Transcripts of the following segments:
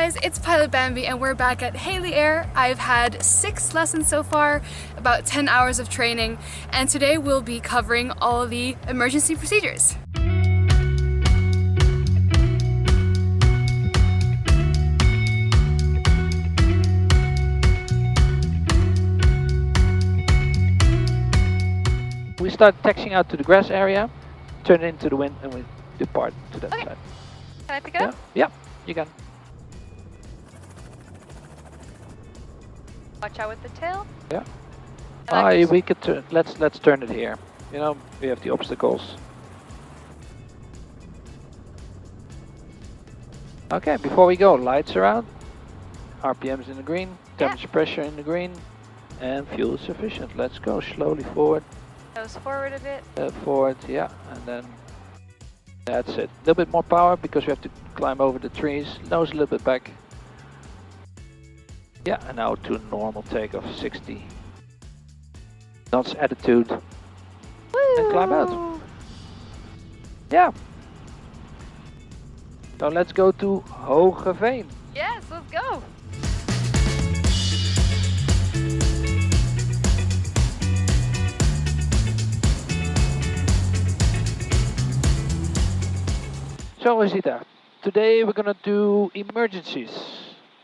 guys, it's Pilot Bambi and we're back at Haley Air. I've had 6 lessons so far, about 10 hours of training, and today we'll be covering all of the emergency procedures. We start taxiing out to the grass area, turn it into the wind, and we depart to that side. Can I pick it up? Yeah, you can. Watch out with the tail. Yeah. We could turn. Let's turn it here. You know, we have the obstacles. Okay, before we go, lights are out, RPMs in the green, temperature pressure in the green, and fuel is sufficient. Let's go slowly forward. Nose forward a bit. Forward, yeah, and then that's it. A little bit more power because we have to climb over the trees. Nose a little bit back. Yeah, and now to normal takeoff, 60 knots attitude. Woo! And climb out. Yeah. So let's go to Hogeveen. Yes, let's go. So Rosita, today we're gonna do emergencies.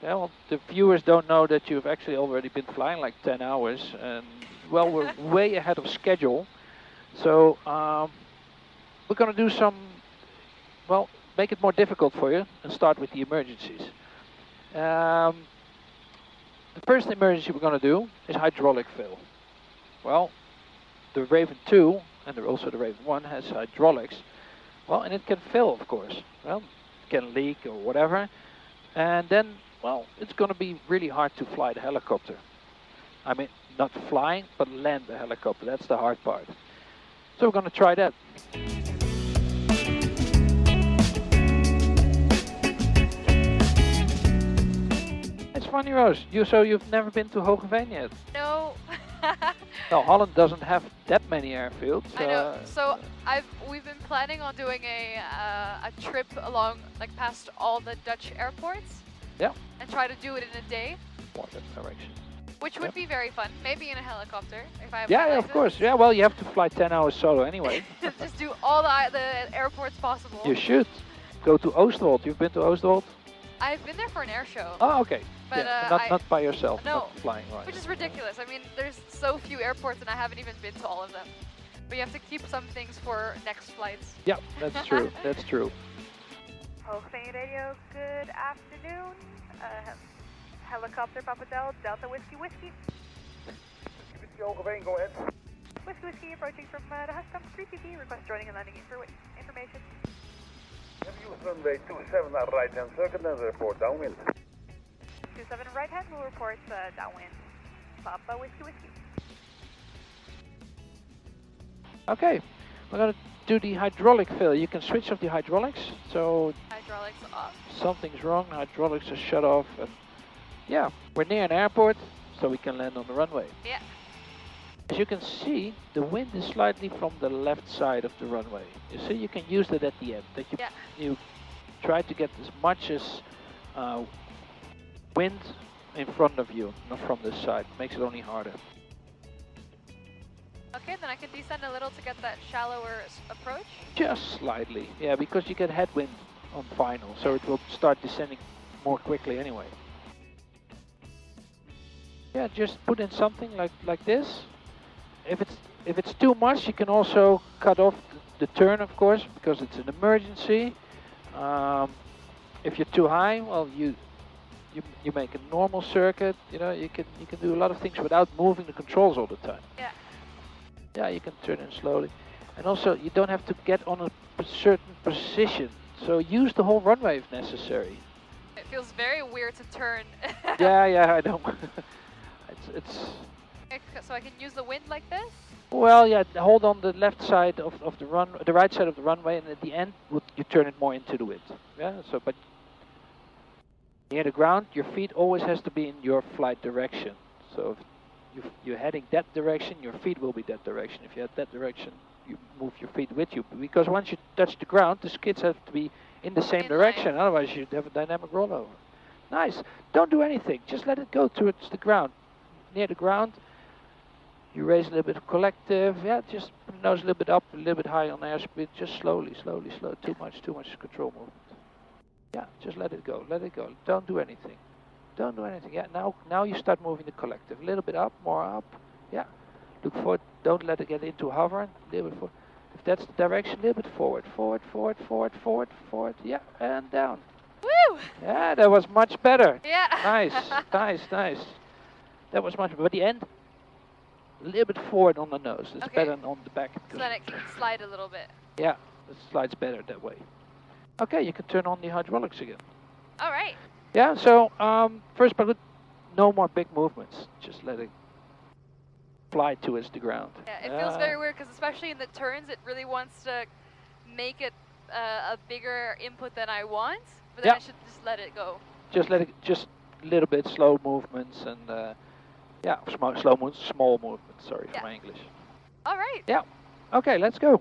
Yeah, well, the viewers don't know that you've actually already been flying like 10 hours, and well, we're way ahead of schedule. So we're gonna do some, well, make it more difficult for you and start with the emergencies. The first emergency we're gonna do is hydraulic fail. Well, the Raven 2 and also the Raven 1 has hydraulics. Well, and it can fail, of course. Well, it can leak or whatever. And then, well, it's going to be really hard to fly the helicopter. I mean, not flying, but land the helicopter. That's the hard part. So we're going to try that. It's funny, Rose. You've never been to Hogeveen yet? No. No, Holland doesn't have that many airfields. I know. So we've been planning on doing a trip along, like, past all the Dutch airports. Yeah. And try to do it in a day. More that direction. Which would be very fun. Maybe in a helicopter if I have Yeah, of course. Yeah, well, you have to fly 10 hours solo anyway. Just do all the airports possible. You should go to Oosterholt. You've been to Oosterholt? I've been there for an air show. Oh, okay. But yeah, not by yourself. No, not flying, right? Which is ridiculous. I mean, there's so few airports and I haven't even been to all of them. But you have to keep some things for next flights. Yeah, that's true. That's true. Hogeveen Radio, good afternoon. Helicopter Papa Delta Whiskey Whiskey. Whiskey Hogeveen, go ahead. Whiskey Whiskey approaching from the Hustom 3PP. Request joining and landing information. Have you runway 27 right hand circuit and report downwind. 27 right hand will report downwind. Papa Whiskey Whiskey. Okay, we're going to do the hydraulic fail. You can switch off the hydraulics. So Hydraulics off. something's wrong, hydraulics are shut off. And yeah, we're near an airport, so we can land on the runway. Yeah. As you can see, the wind is slightly from the left side of the runway. You see, you can use that at the end. That you try to get as much as wind in front of you, not from this side. Makes it only harder. Okay, then I can descend a little to get that shallower approach. Just slightly, yeah, because you get headwind on final, so it will start descending more quickly anyway. Yeah, just put in something like this. If it's too much, you can also cut off the turn, of course, because it's an emergency. If you're too high, well, you make a normal circuit. You know, you can do a lot of things without moving the controls all the time. Yeah. Yeah, you can turn in slowly, and also you don't have to get on a certain position. So use the whole runway if necessary. It feels very weird to turn. yeah, I know. it's. So I can use the wind like this? Well, yeah, hold on the left side of the the right side of the runway, and at the end you turn it more into the wind. Yeah, so but near the ground, your feet always has to be in your flight direction. So if you're heading that direction, your feet will be that direction. If you head that direction, you move your feet with you, because once you touch the ground, the skids have to be in the same direction. Otherwise, you'd have a dynamic rollover. Nice. Don't do anything. Just let it go towards the ground. Near the ground, you raise a little bit of collective. Yeah, just put the nose a little bit up, a little bit high on airspeed. Just slowly, slowly, slow. Too much control movement. Yeah, just let it go. Let it go. Don't do anything. Don't do anything. Yeah, now you start moving the collective. A little bit up, more up. Yeah. Look forward. Don't let it get into hover. A little bit forward. If that's the direction, a little bit forward, forward, forward, forward, forward, forward. Yeah, and down. Woo! Yeah, that was much better. Yeah. Nice, nice, nice. That was much better. But the end, a little bit forward on the nose. It's Okay. better than on the back. So then it can slide a little bit. Yeah, it slides better that way. Okay, you can turn on the hydraulics again. All right. Yeah, so first pilot, no more big movements. Just let it fly towards the ground. Yeah, it feels very weird because especially in the turns, it really wants to make it a bigger input than I want. But then Yeah. I should just let it go. Just let it, just a little bit slow movements and yeah, slow movements, small movements. Sorry Yeah. for my English. All right. Yeah. Okay, let's go.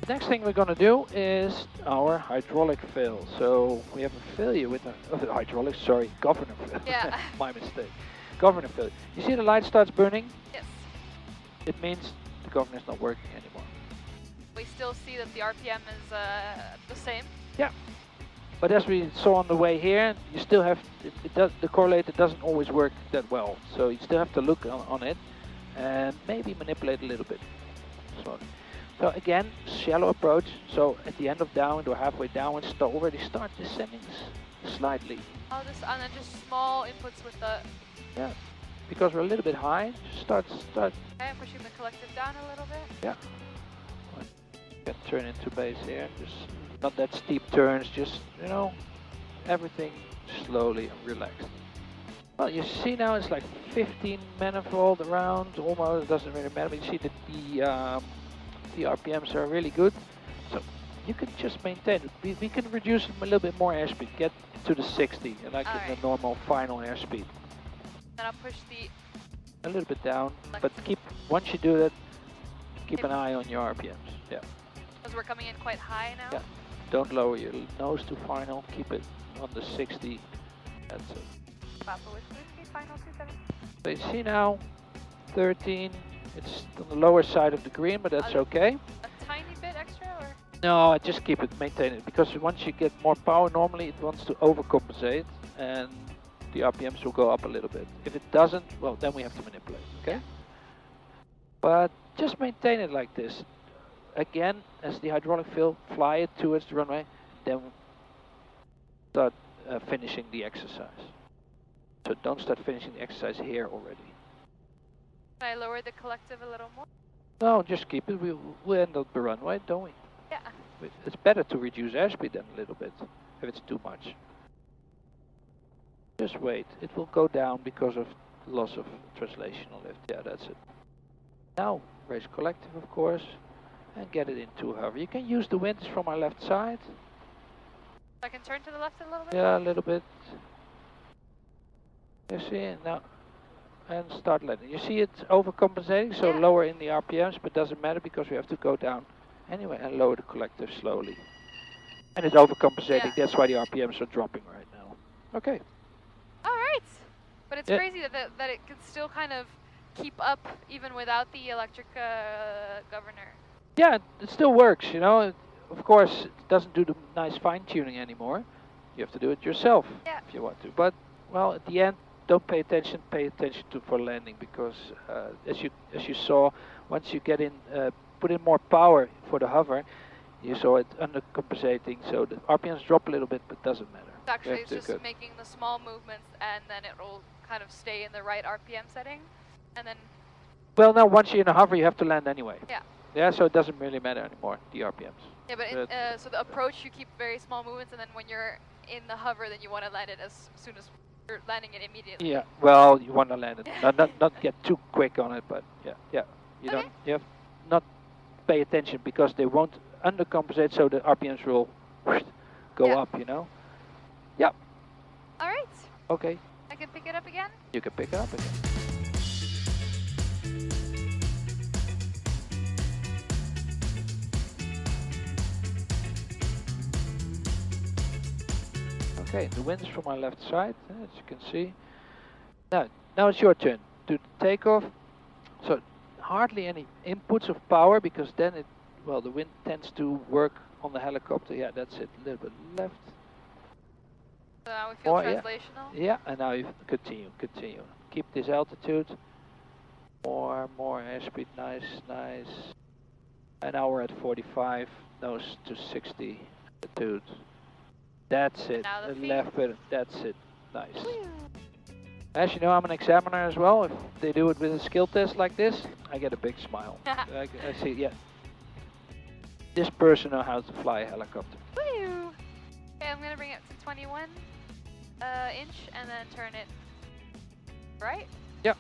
The next thing we're going to do is our hydraulic fill. So we have a failure with the hydraulic, sorry, governor fill. Yeah. My mistake. Governor fill. You see the light starts burning? Yes. It means the governor is not working anymore. We still see that the RPM is the same. Yeah. But as we saw on the way here, you still have, the correlator doesn't always work that well. So you still have to look on it and maybe manipulate a little bit. So again, shallow approach. So at the end of downwind or halfway downwind, already start descending slightly. Oh, and then just small inputs with the. Yeah, because we're a little bit high. Start. Okay, I'm pushing the collective down a little bit. Yeah. Get turn into base here. Just not that steep turns. Just everything slowly and relaxed. Well, you see now it's like 15 manifold around. Almost, it doesn't really matter. But you see that the RPMs are really good, so you can just maintain it. We can reduce them a little bit more airspeed, get to the 60, like in the normal final airspeed. Then I'll push the. A little bit down, but once you do that, keep an eye on your RPMs. Yeah. Because we're coming in quite high now. Yeah. Don't lower your nose to final. Keep it on the 60. That's it. Papa with Whiskey, final 27. So you see now, 13. It's on the lower side of the green, but that's okay. A tiny bit extra, or? No, just keep it, maintain it, because once you get more power, normally it wants to overcompensate, and the RPMs will go up a little bit. If it doesn't, well, then we have to manipulate, okay? But just maintain it like this. Again, as the hydraulic fill, fly it towards the runway, then start finishing the exercise. So don't start finishing the exercise here already. Can I lower the collective a little more? No, just keep it. We'll end up the runway, don't we? Yeah. It's better to reduce airspeed then a little bit, if it's too much. Just wait. It will go down because of loss of translational lift. Yeah, that's it. Now, raise collective, of course, and get it into hover. You can use the winds from our left side. I can turn to the left a little bit? Yeah, a little bit. You see, now, and start letting. You see it's overcompensating, so lower in the RPMs, but doesn't matter because we have to go down anyway and lower the collective slowly. And it's overcompensating, that's why the RPMs are dropping right now. Okay. All right. But it's crazy that it can still kind of keep up even without the electric governor. Yeah, it still works, Of course, it doesn't do the nice fine-tuning anymore. You have to do it yourself if you want to. But, well, at the end, don't pay attention for landing, because as you saw, once you get in, put in more power for the hover, you saw it undercompensating, so the RPMs drop a little bit, but doesn't matter. Actually, it's just making the small movements, and then it will kind of stay in the right RPM setting, and then. Well, now once you're in a hover, you have to land anyway. Yeah. Yeah, so it doesn't really matter anymore, the RPMs. Yeah, but so the approach, you keep very small movements, and then when you're in the hover, then you want to land it as soon as you're landing it immediately. Yeah, well, you want to land it, not get too quick on it, but yeah. You have not pay attention, because they won't undercompensate, so the RPMs will go up, Yeah. All right. Okay, I can pick it up again? you can pick it up again. Okay, the wind is from my left side, as you can see. Now it's your turn to takeoff. So hardly any inputs of power, because then the wind tends to work on the helicopter. Yeah, that's it. A little bit left. So now we feel translational? Yeah, and now you continue. Keep this altitude. More airspeed, nice. And now we're at 45, nose to 60 altitude. That's it, Now the left bit, that's it, nice. As you know, I'm an examiner as well. If they do it with a skill test like this, I get a big smile. I see, yeah. This person knows how to fly a helicopter. Woo! Okay, I'm gonna bring it to 21 inch and then turn it right. Yep.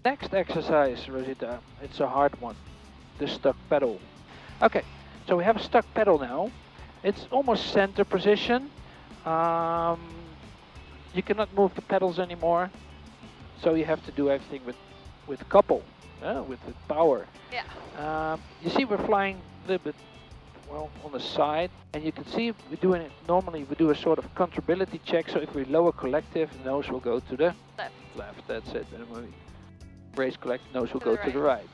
Next exercise, Rosita, it's a hard one. The stuck pedal. Okay, so we have a stuck pedal now. It's almost center position. You cannot move the pedals anymore, so you have to do everything with couple, with the power. Yeah. You see, we're flying a little bit on the side, and you can see we're doing it normally. We do a sort of controllability check. So if we lower collective, the nose will go to the left. That's it. And when we raise collective, nose will go to the right.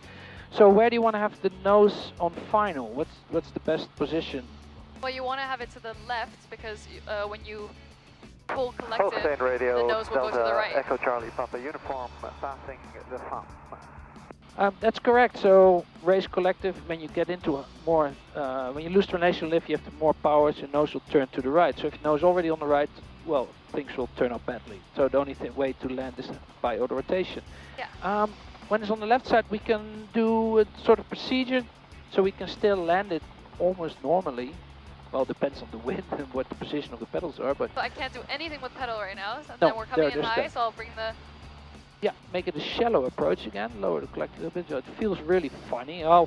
So where do you want to have the nose on final? What's the best position? Well, you want to have it to the left because when you pull collective, Full radio, the nose will go to the right. Echo Charlie Papa uniform, passing the FAM. That's correct. So raise collective, when you get into a more, when you lose translational lift, you have to more power, so your nose will turn to the right. So if your nose is already on the right, well, things will turn up badly. So the only way to land is by autorotation. Yeah. When it's on the left side, we can do a sort of procedure, so we can still land it almost normally. Well, it depends on the wind and what the position of the pedals are, but... So I can't do anything with pedal right now, so No, then we're coming in there's high, that. so I'll bring the... Yeah, make it a shallow approach again, lower the collective a little bit, so it feels really funny. Oh,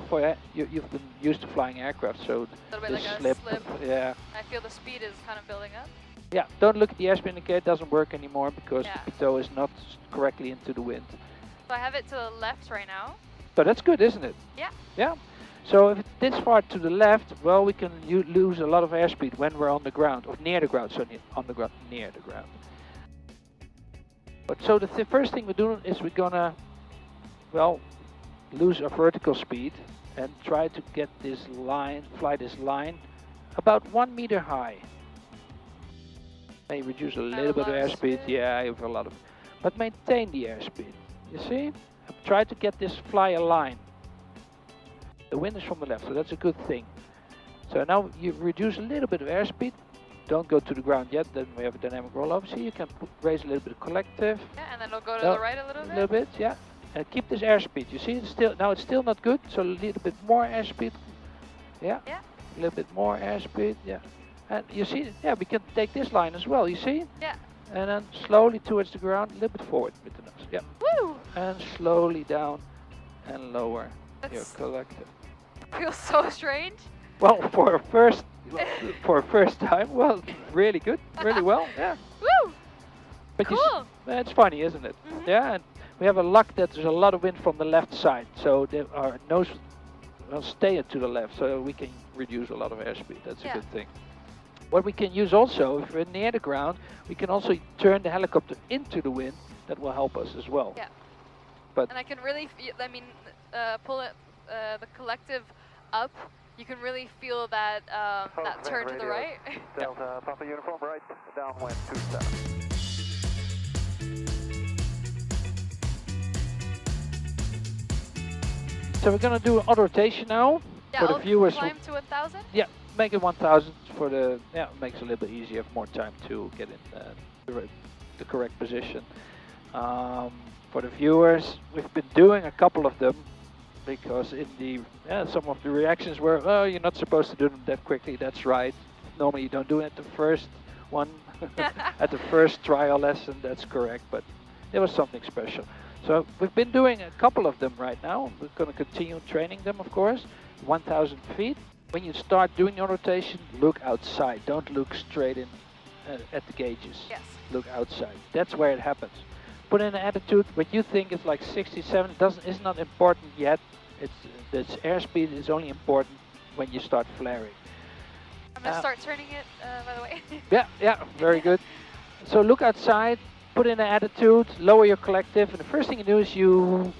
you've been used to flying aircraft, so A little bit the like slip, a slip. yeah. I feel the speed is kind of building up. Yeah, don't look at the airspeed indicator, it doesn't work anymore because Yeah. the pitot is not correctly into the wind. So I have it to the left right now. So that's good, isn't it? Yeah. Yeah. So if it's this far to the left, well, we can lose a lot of airspeed when we're on the ground, or near the ground, so on the ground, near the ground. But so the first thing we're doing is we're gonna, well, lose our vertical speed and try to get this line, fly this line about 1 meter high. May reduce a little bit of airspeed, yeah, I have a lot of, but maintain the airspeed. You see? Try to get this fly a line. The wind is from the left, so that's a good thing. So now you reduce a little bit of airspeed. Don't go to the ground yet, then we have a dynamic rollover. See, you can raise a little bit of collective. Yeah, and then it'll go to the right a little bit. A little bit, yeah. And keep this airspeed. You see, it's still not good, so a little bit more airspeed. Yeah. Yeah. A little bit more airspeed, yeah. And you see, yeah, we can take this line as well, you see? Yeah. And then slowly towards the ground, a little bit forward with the nose, yeah. Woo! And slowly down and lower your That's collective. feels so strange. Well, for a first time, well, really good, really well, yeah. Woo! But Cool. it's funny, isn't it? Mhm. Yeah, and we have a luck that there's a lot of wind from the left side, so our nose will stay to the left, so we can reduce a lot of airspeed. That's a good thing. What we can use also, if we're near the ground, we can also turn the helicopter into the wind. That will help us as well. Yeah. But And I can really feel, pull it, the collective up. You can really feel that that turn to the right. Delta Papa uniform, right, downwind 27. So we're gonna do an autorotation now. Yeah, for the I'll viewers. climb to 1,000. Yeah, make it 1,000 for the, makes it a little bit easier, have more time to get in the correct position. For the viewers, we've been doing a couple of them because in the, some of the reactions were, oh, you're not supposed to do them that quickly. That's right. Normally you don't do it at the first one, at the first trial lesson, that's correct, but it was something special. So we've been doing a couple of them right now. We're going to continue training them, of course. 1,000 feet. when you start doing your rotation, look outside. Don't look straight in at the gauges. Yes. Look outside. That's where it happens. Put in an attitude. What you think is like 67 is not important yet. This airspeed is only important when you start flaring. I'm gonna start turning it, by the way. Yeah, very good. So look outside, put in an attitude, lower your collective, and the first thing you do is you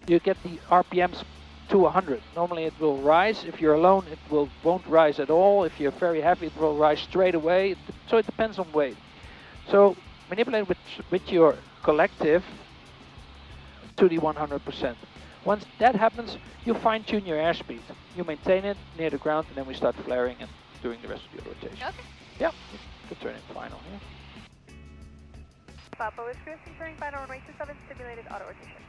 get the RPMs to 100. Normally it will rise. If you're alone, it won't rise at all. If you're very heavy, it will rise straight away. So it depends on weight. So manipulate with your collective to the 100%. Once that happens, you fine-tune your airspeed. You maintain it near the ground, and then we start flaring and doing the rest of your rotation. Okay. Yeah, you can turn in final here. Papa is cruising, turning final runway 27, stimulated auto rotation.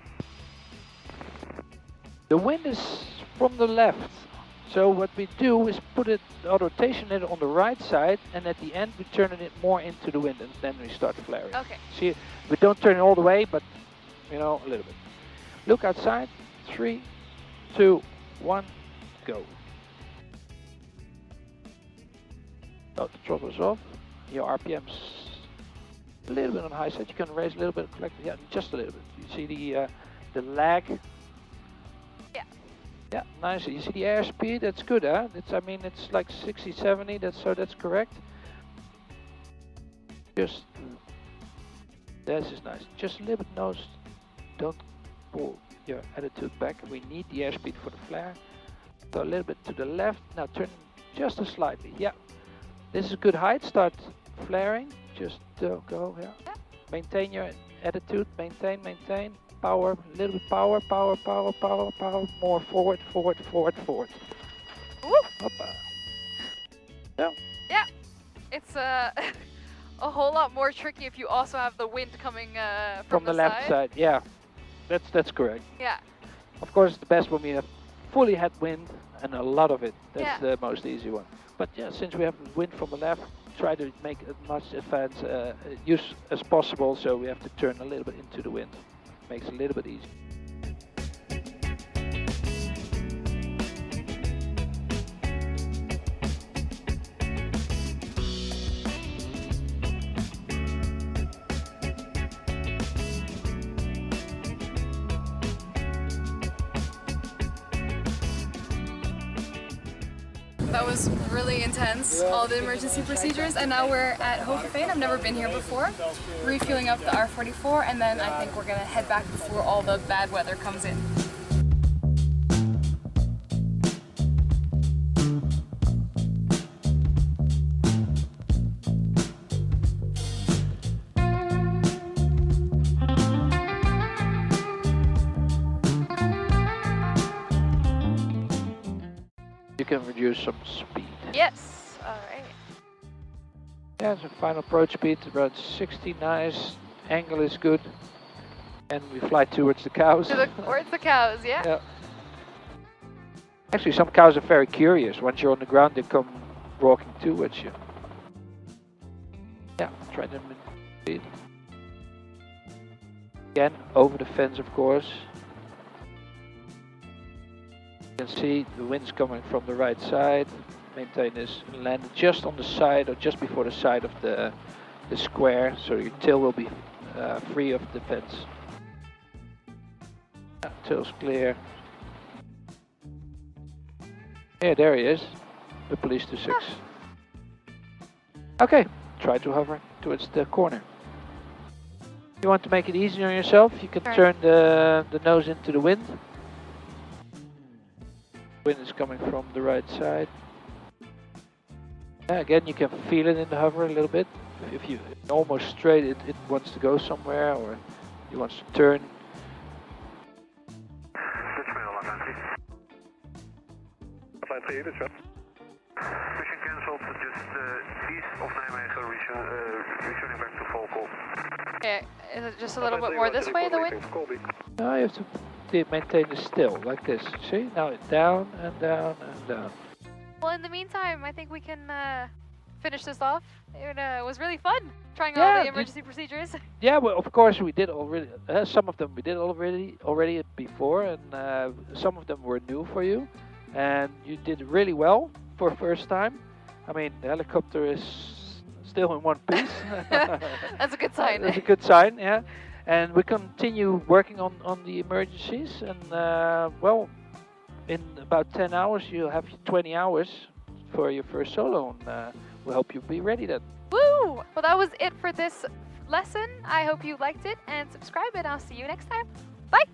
The wind is from the left. So what we do is put it, auto rotation it on the right side, and at the end we turn it more into the wind, and then we start flaring. Okay. See, we don't turn it all the way, but you know, a little bit. Look outside. 3, 2, 1, go. Oh, the throttle is off. Your RPM's a little bit on the high side. You can raise a little bit, yeah, just a little bit. You see the lag. Yeah. Yeah, nice. You see the airspeed. That's good, huh? I mean, it's like 60, 70. That's correct. This is nice. Just a little bit nose. Don't pull your attitude back. We need the airspeed for the flare. So a little bit to the left. Now turn just a slightly. Yeah. This is good height. Start flaring. Just go. Yeah. Maintain your attitude. Maintain. Power. A little bit power. More forward. Woo! Hoppa. Yeah. Yeah. It's a whole lot more tricky if you also have the wind coming from the left side. Yeah. That's correct. Yeah. Of course, it's the best when we have fully headwind and a lot of it. That's Yeah. the most easy one. But yeah, since we have wind from the left, try to make as much advance use as possible. So we have to turn a little bit into the wind. Makes it a little bit easier. That was really intense, all the emergency procedures, and now we're at Autorotaion. I've never been here before. Refueling up the R44, and then I think we're gonna head back before all the bad weather comes in. You can reduce some speed. Yes. All right. Yeah, so final approach speed around 60, nice. Angle is good. And we fly towards the cows. Towards the cows, yeah. Yeah. Actually, some cows are very curious. Once you're on the ground, they come walking towards you. Yeah, try them in speed. Again, over the fence, of course. You can see the wind's coming from the right side. Maintain this, land just on the side or just before the side of the square, so your tail will be free of the fence. Yeah, tail's clear. Yeah, there he is, the police 26. Okay, try to hover towards the corner. If you want to make it easier on yourself, you can turn the nose into the wind. Wind is coming from the right side. Yeah, again, you can feel it in the hover a little bit. If you almost straight, it wants to go somewhere, or it wants to turn. Mission cancelled, just east of Nijmegen, returning back to Volkel. Okay, is it just a little bit more this way, the wind? Now you have to maintain it still, like this. See? Now it's down and down and down. Well, in the meantime, I think we can finish this off. It was really fun trying all Yeah, the emergency procedures. Yeah, well, of course we did already. Some of them we did already before, and some of them were new for you. and you did really well for first time. I mean, the helicopter is still in one piece. That's a good sign. That's a good sign, yeah. And we continue working on the emergencies, and well, in about 10 hours you'll have 20 hours for your first solo, and we'll help you be ready then. Woo! Well, that was it for this lesson. I hope you liked it, and subscribe, and I'll see you next time. Bye!